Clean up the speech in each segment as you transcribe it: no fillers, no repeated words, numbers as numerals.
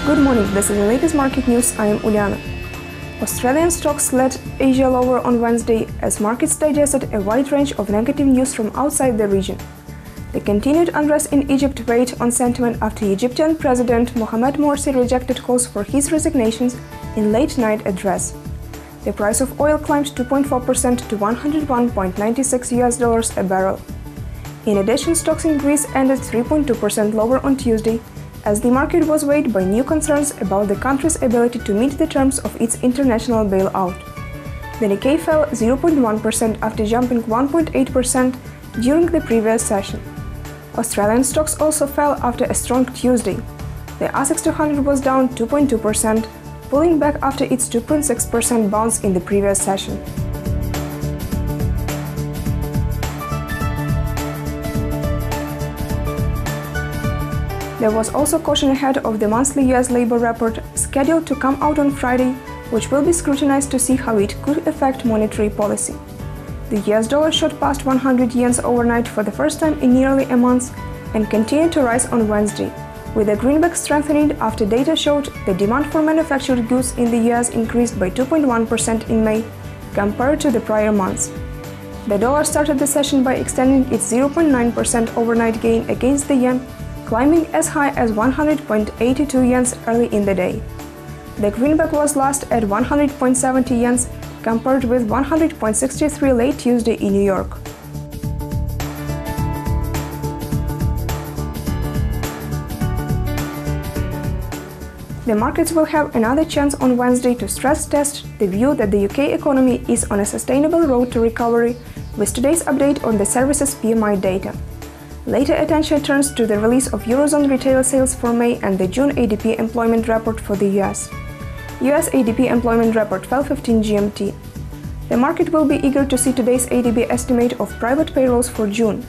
Good morning, this is the latest market news. I am Uliana. Australian stocks led Asia lower on Wednesday as markets digested a wide range of negative news from outside the region. The continued unrest in Egypt weighed on sentiment after Egyptian President Mohamed Morsi rejected calls for his resignations in late-night address. The price of oil climbed 2.4% to $101.96 a barrel. In addition, stocks in Greece ended 3.2% lower on Tuesday, as the market was weighed by new concerns about the country's ability to meet the terms of its international bailout. The Nikkei fell 0.1% after jumping 1.8% during the previous session. Australian stocks also fell after a strong Tuesday. The ASX 200 was down 2.2%, pulling back after its 2.6% bounce in the previous session. There was also caution ahead of the monthly US labor report scheduled to come out on Friday, which will be scrutinized to see how it could affect monetary policy. The US dollar shot past 100 yens overnight for the first time in nearly a month and continued to rise on Wednesday, with the greenback strengthening after data showed the demand for manufactured goods in the US increased by 2.1% in May compared to the prior months. The dollar started the session by extending its 0.9% overnight gain against the yen, climbing as high as 100.82 yens early in the day. The greenback was last at 100.70 yens compared with 100.63 late Tuesday in New York. The markets will have another chance on Wednesday to stress test the view that the UK economy is on a sustainable road to recovery with today's update on the services PMI data. Later attention turns to the release of Eurozone retail sales for May and the June ADP employment report for the US. US ADP employment report fell 15 GMT. The market will be eager to see today's ADP estimate of private payrolls for June.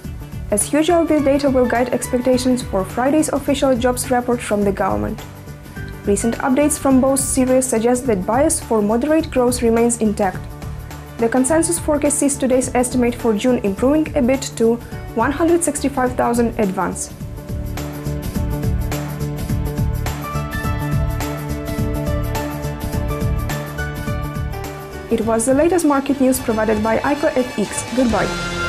As usual, this data will guide expectations for Friday's official jobs report from the government. Recent updates from both series suggest that bias for moderate growth remains intact. The consensus forecast sees today's estimate for June improving a bit to 165,000 advance. It was the latest market news provided by ICO FX. Goodbye.